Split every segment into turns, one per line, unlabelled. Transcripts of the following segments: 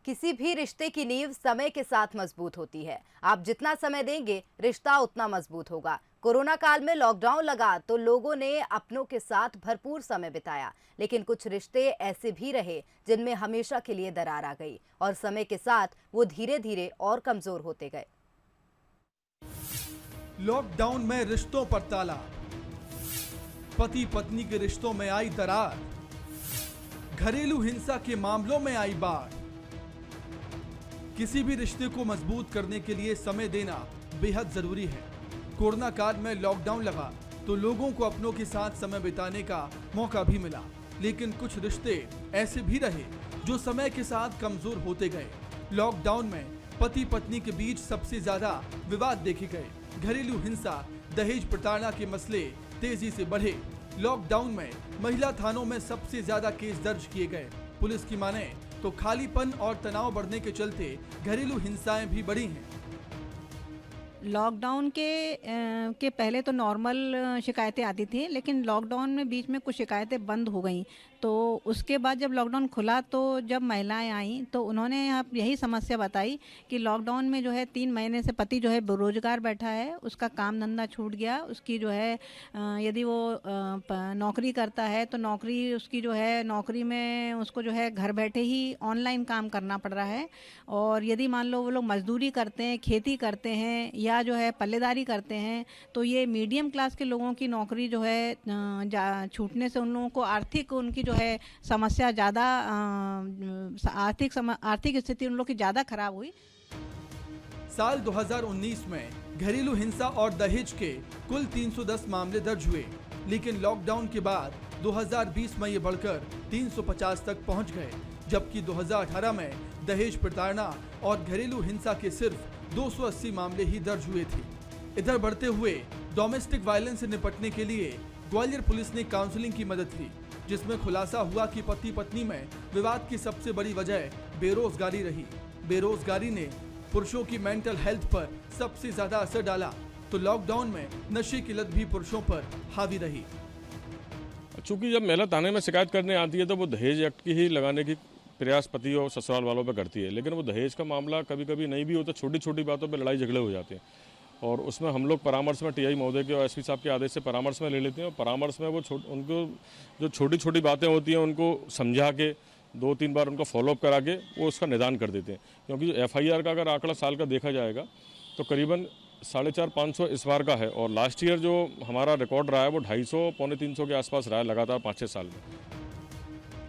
किसी भी रिश्ते की नींव समय के साथ मजबूत होती है। आप जितना समय देंगे रिश्ता उतना मजबूत होगा। कोरोना काल में लॉकडाउन लगा तो लोगों ने अपनों के साथ भरपूर समय बिताया, लेकिन कुछ रिश्ते ऐसे भी रहे जिनमें हमेशा के लिए दरार आ गई और समय के साथ वो धीरे धीरे और कमजोर होते गए।
लॉकडाउन में रिश्तों पर ताला, पति पत्नी के रिश्तों में आई दरार, घरेलू हिंसा के मामलों में आई बाढ़। किसी भी रिश्ते को मजबूत करने के लिए समय देना बेहद जरूरी है। कोरोना काल में लॉकडाउन लगा तो लोगों को अपनों के साथ समय बिताने का मौका भी मिला, लेकिन कुछ रिश्ते ऐसे भी रहे जो समय के साथ कमजोर होते गए। लॉकडाउन में पति पत्नी के बीच सबसे ज्यादा विवाद देखे गए। घरेलू हिंसा, दहेज प्रताड़ना के मसले तेजी से बढ़े। लॉकडाउन में महिला थानों में सबसे ज्यादा केस दर्ज किए गए। पुलिस की माने तो खालीपन और तनाव बढ़ने के चलते घरेलू हिंसाएं भी बढ़ी हैं।
लॉकडाउन के पहले तो नॉर्मल शिकायतें आती थी, लेकिन लॉकडाउन में बीच में कुछ शिकायतें बंद हो गई। तो उसके बाद जब लॉकडाउन खुला तो जब महिलाएं आईं तो उन्होंने यहाँ यही समस्या बताई कि लॉकडाउन में जो है 3 महीने से पति जो है बेरोजगार बैठा है, उसका काम धंधा छूट गया। उसकी जो है यदि वो नौकरी करता है तो नौकरी उसकी जो है नौकरी में उसको जो है घर बैठे ही ऑनलाइन काम करना पड़ रहा है। और यदि मान लो वो लोग मजदूरी करते हैं, खेती करते हैं या जो है पल्लेदारी करते हैं, तो ये मीडियम क्लास के लोगों की नौकरी जो है छूटने से उन लोगों को उनकी जो है समस्या ज़्यादा आर्थिक स्थिति उन लोगों की ज़्यादा खराब हुई।
साल 2019 में घरेलू हिंसा और दहेज के कुल 310 मामले दर्ज हुए, लेकिन लॉकडाउन के बाद 2020 में ये बढ़कर 350 तक पहुंच गए, जबकि 2018 में दहेज प्रताड़ना और घरेलू हिंसा के सिर्फ 280 मामले ही दर्ज हुए थे। इधर बढ़ते हुए डोमेस्टिक वायलेंस से निपटने के लिए ग्वालियर पुलिस ने काउंसलिंग की मदद ली, जिसमें खुलासा हुआ कि पति पत्नी में विवाद की सबसे बड़ी वजह बेरोजगारी रही। बेरोजगारी ने पुरुषों की मेंटल हेल्थ पर सबसे ज्यादा असर डाला, तो लॉकडाउन में नशे की लत भी पुरुषों पर हावी रही।
चूंकि जब महिला थाने में शिकायत करने आती है तो वो दहेज एक्ट की ही लगाने की प्रयास पति और ससुराल वालों पर करती है, लेकिन वो दहेज का मामला कभी कभी नहीं भी होता। छोटी छोटी बातों पर लड़ाई झगड़े हो जाते हैं और उसमें हम लोग परामर्श में टीआई महोदय के और एसपी साहब के आदेश से परामर्श में ले लेते हैं। और परामर्श में वो उनको जो छोटी छोटी बातें होती हैं उनको समझा के 2-3 बार उनको फॉलोअप करा के वो उसका निदान कर देते हैं। क्योंकि जो FIR का अगर आंकड़ा साल का देखा जाएगा तो करीबन 450-500 इस बार का है, और लास्ट ईयर जो हमारा रिकॉर्ड रहा है वो 250-300 के आसपास रहा है लगातार 5-6 साल में।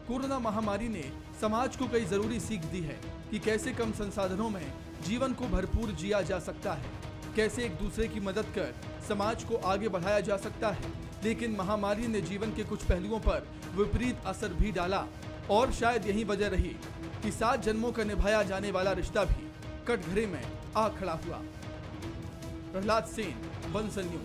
कोरोना महामारी ने समाज को कई जरूरी सीख दी है कि कैसे कम संसाधनों में जीवन को भरपूर जिया जा सकता है, कैसे एक दूसरे की मदद कर समाज को आगे बढ़ाया जा सकता है। लेकिन महामारी ने जीवन के कुछ पहलुओं पर विपरीत असर भी डाला, और शायद यही वजह रही कि 7 जन्मों का निभाया जाने वाला रिश्ता भी कटघरे में आ खड़ा हुआ। प्रहलाद सेन, बंसल न्यूज।